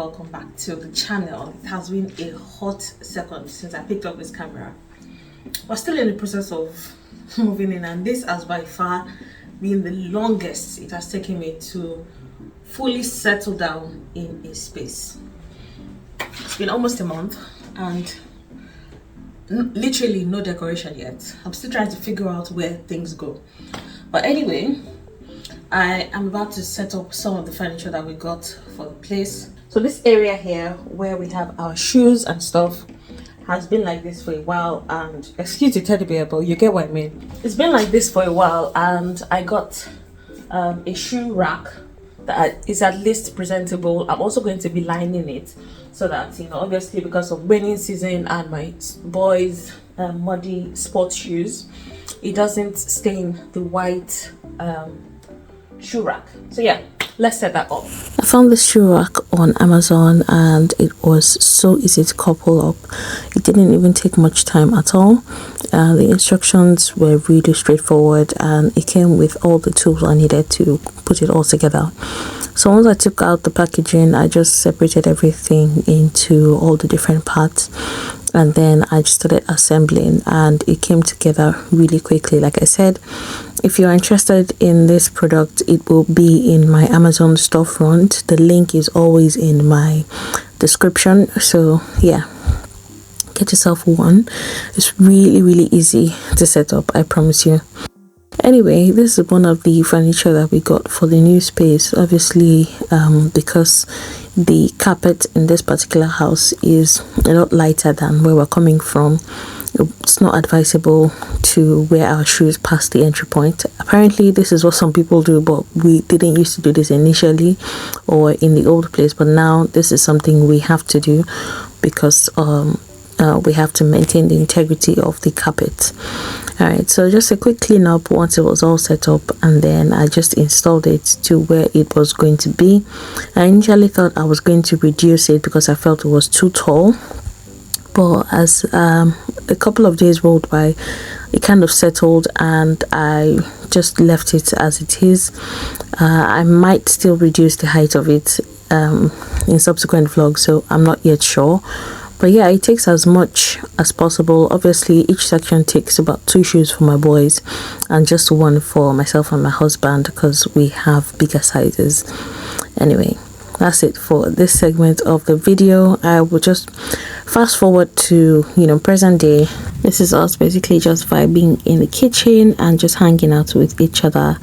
welcome back to the channel. It has been a hot second since I picked up this camera. We're still in the process of moving in, and this has by far been the longest it has taken me to fully settle down in a space. It's been almost a month and literally no decoration yet. I'm still trying to figure out where things go, but anyway, I am about to set up some of the furniture that we got for the place. So this area here where we have our shoes and stuff has been like this for a while, and excuse the teddy bear, but you get what I mean. It's been like this for a while, and I got a shoe rack that is at least presentable. I'm also going to be lining it so that, you know, obviously because of raining season and my boys muddy sports shoes, it doesn't stain the white shoe rack. So yeah, let's set that up. I found this shoe rack on Amazon and it was so easy to couple up. It didn't even take much time at all. The instructions were really straightforward and it came with all the tools I needed to put it all together. So once I took out the packaging, I just separated everything into all the different parts, and then I just started assembling, and it came together really quickly. Like I said, if you're interested in this product, it will be in my Amazon storefront. The link is always in my description, so yeah, get yourself one. It's really easy to set up, I promise you. Anyway, this is one of the furniture that we got for the new space. Obviously, because the carpet in this particular house is a lot lighter than where we're coming from, it's not advisable to wear our shoes past the entry point. Apparently this is what some people do, but we didn't used to do this initially or in the old place, but now this is something we have to do because we have to maintain the integrity of the carpet. All right, so just a quick clean up once it was all set up, and then I just installed it to where it was going to be. I initially thought I was going to reduce it because I felt it was too tall, but as a couple of days rolled by, it kind of settled and I just left it as it is. I might still reduce the height of it in subsequent vlogs, so I'm not yet sure. But yeah, it takes as much as possible. Obviously, each section takes about 2 shoes for my boys and just 1 for myself and my husband because we have bigger sizes. Anyway, that's it for this segment of the video. I will just fast forward to, you know, present day. This is us basically just vibing in the kitchen and just hanging out with each other.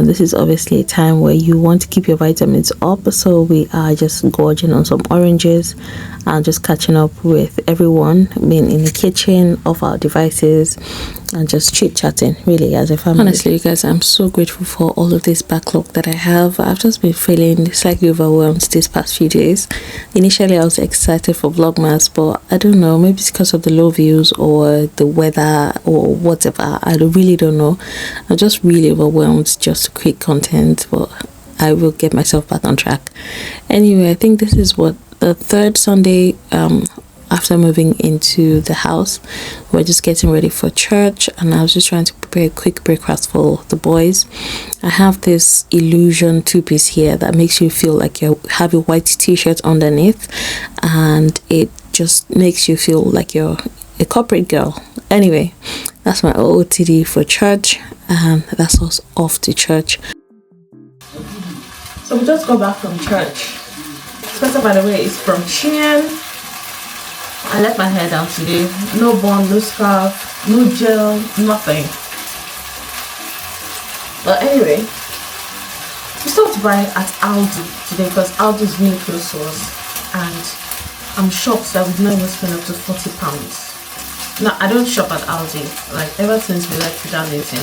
This is obviously a time where you want to keep your vitamins up, so we are just gorging on some oranges and just catching up with everyone, being in the kitchen, off our devices, and just chit-chatting really as a family. Honestly, you guys, I'm so grateful for all of this backlog that I have. I've just been feeling slightly overwhelmed these past few days. Initially I was excited for Vlogmas, but I don't know, maybe it's because of the low views or the weather or whatever. I really don't know. I'm just really overwhelmed just to create content, but I will get myself back on track. Anyway, I think this is what the 3rd Sunday after moving into the house. We're just getting ready for church, and I was just trying to prepare a quick breakfast for the boys. I have this illusion 2-piece here that makes you feel like you have a white t-shirt underneath, and it just makes you feel like you're a corporate girl. Anyway, that's my OOTD for church, and that's us off to church. So we just got back from church. Spencer, by the way, is from Chin. I let my hair down today. No bun, no scarf, no gel, nothing. But anyway, we stopped by at Aldi today because Aldi is really close to us, and I'm shocked that we've not even spent up to £40. Now, I don't shop at Aldi. Like, ever since we left redundancy,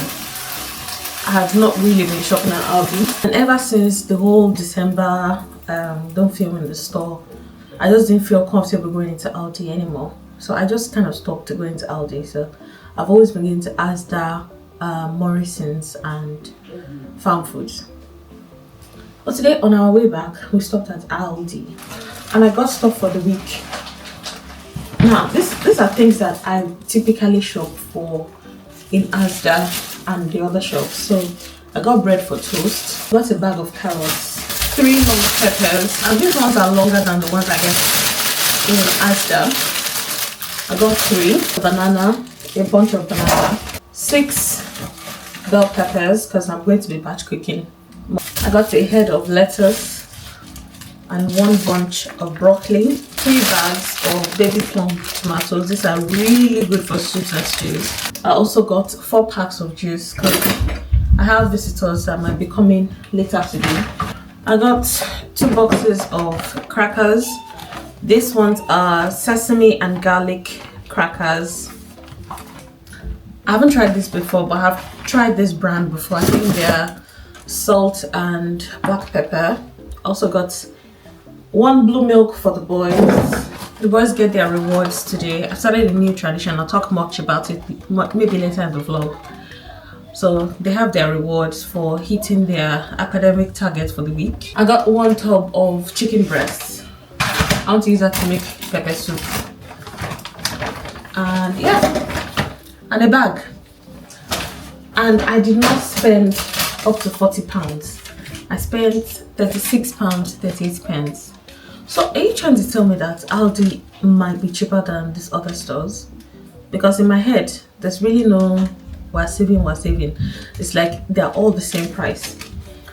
I have not really been shopping at Aldi. And ever since the whole December don't film in the store, I just didn't feel comfortable going into Aldi anymore. So I just kind of stopped going to Aldi. So I've always been going to Asda, Morrison's and Farm Foods. But today on our way back, we stopped at Aldi and I got stuff for the week. Now, these are things that I typically shop for in Asda and the other shops. So I got bread for toast, got a bag of carrots, 3 long peppers, and these ones are longer than the ones I get in Asda. I got 3 banana, a bunch of banana, 6 bell peppers because I'm going to be batch cooking. I got a head of lettuce and 1 bunch of broccoli, 3 bags of baby plum tomatoes. These are really good for soups and stews. I also got 4 packs of juice because I have visitors that might be coming later today. I got 2 boxes of crackers. These ones are sesame and garlic crackers. I haven't tried this before, but I've tried this brand before. I think they're salt and black pepper. Also got 1 blue milk for the boys. The boys get their rewards today. I started a new tradition. I'll talk much about it maybe later in the vlog. So they have their rewards for hitting their academic targets for the week. I got 1 tub of chicken breasts. I want to use that to make pepper soup. And yeah, and a bag. And I did not spend up to £40. I spent £36.38. So are you trying to tell me that Aldi might be cheaper than these other stores? Because in my head, there's really no we're saving. It's like they're all the same price.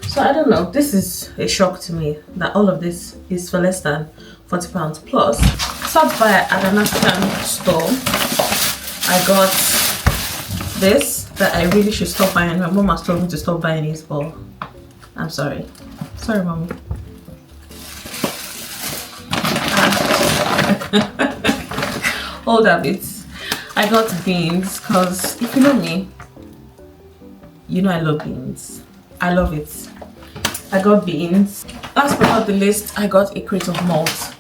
So I don't know, this is a shock to me that all of this is for less than £40. Plus, stopped by at an African store. I got this that I really should stop buying. My mom has told me to stop buying it, but I'm sorry. Sorry, mommy. Hold up, I got beans because if you know me, you know I love beans. I love it. I got beans. Last but not the least, I got a crate of malt,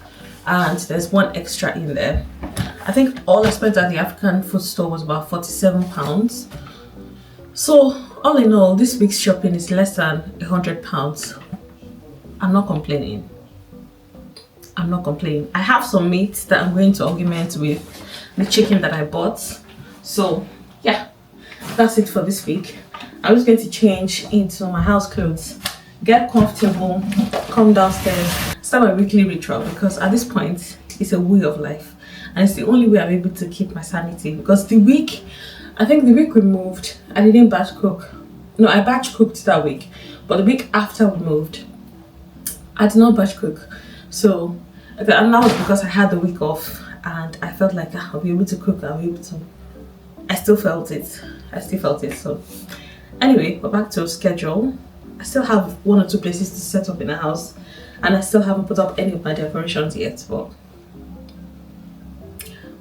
and there's 1 extra in there. I think all I spent at the African food store was about £47. So all in all, this week's shopping is less than £100. I'm not complaining. I have some meat that I'm going to augment with the chicken that I bought. So yeah, that's it for this week. I'm just going to change into my house clothes, get comfortable, come downstairs, start my weekly ritual, because at this point it's a way of life and it's the only way I'm able to keep my sanity. Because I think the week we moved, I didn't batch cook. No, I batch cooked that week, but the week after we moved, I did not batch cook. So and that was because I had the week off and I felt like I'll be able to cook, I still felt it. So anyway, we're back to schedule. I still have 1 or 2 places to set up in the house, and I still haven't put up any of my decorations yet, but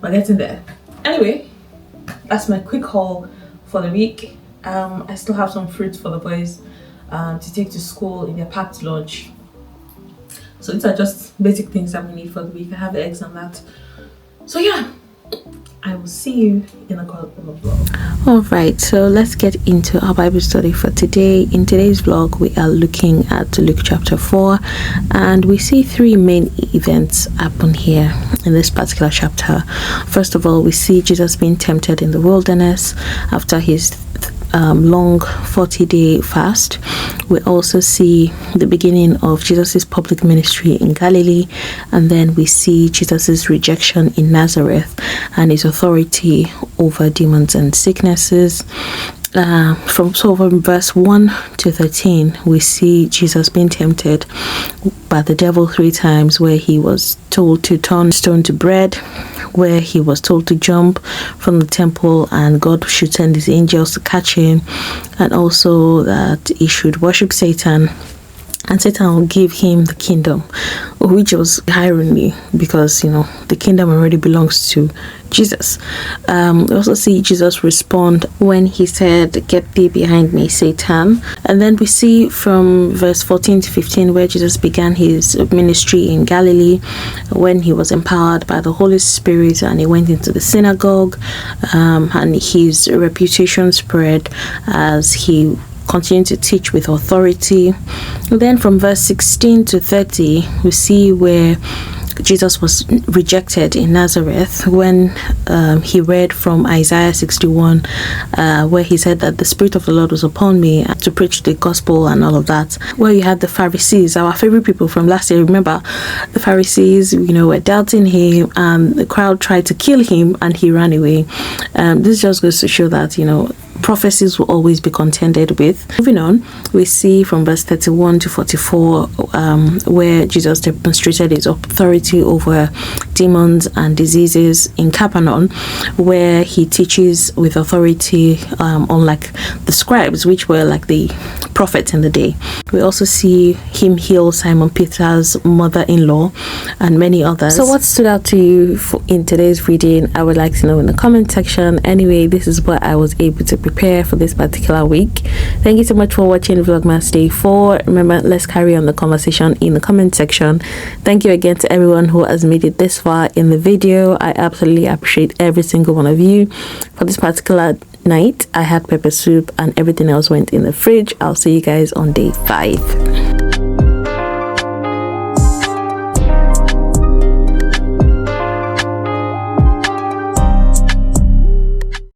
we're getting there. Anyway, that's my quick haul for the week. I still have some fruit for the boys to take to school in their packed lunch. So these are just basic things that we need for the week. I have the eggs and that. So yeah, I will see you in a couple of vlogs. Alright, so let's get into our Bible study for today. In today's vlog, we are looking at Luke chapter 4, and we see 3 main events happen here in this particular chapter. First of all, we see Jesus being tempted in the wilderness after his long 40-day fast. We also see the beginning of Jesus's public ministry in Galilee, and then we see Jesus's rejection in Nazareth and his authority over demons and sicknesses. From verse 1 to 13, we see Jesus being tempted by the devil 3 times, where he was told to turn stone to bread, where he was told to jump from the temple and God should send his angels to catch him, and also that he should worship Satan and Satan will give him the kingdom, which was irony because the kingdom already belongs to Jesus. We also see Jesus respond when he said, "Get thee behind me, Satan." And then we see from verse 14 to 15 where Jesus began his ministry in Galilee, when he was empowered by the Holy Spirit and he went into the synagogue, and his reputation spread as he continued to teach with authority. And then from verse 16 to 30 we see where Jesus was rejected in Nazareth, when he read from Isaiah 61, where he said that the Spirit of the Lord was upon me to preach the gospel and all of that, where you had the Pharisees, our favorite people from last year. Remember, the Pharisees, were doubting him, and the crowd tried to kill him and he ran away. This just goes to show that, prophecies will always be contended with. Moving on, we see from verse 31 to 44 where Jesus demonstrated his authority over demons and diseases in Capernaum, where he teaches with authority, unlike the scribes, which were like the prophets in the day. We also see him heal Simon Peter's mother-in-law and many others. So what stood out to you in today's reading? I would like to know in the comment section. Anyway, this is what I was able to prepare for this particular week. Thank you so much for watching Vlogmas Day 4. Remember, let's carry on the conversation in the comment section. Thank you again to everyone who has made it this far in the video. I absolutely appreciate every single one of you. For this particular night, I had pepper soup and everything else went in the fridge. I'll see you guys on day 5.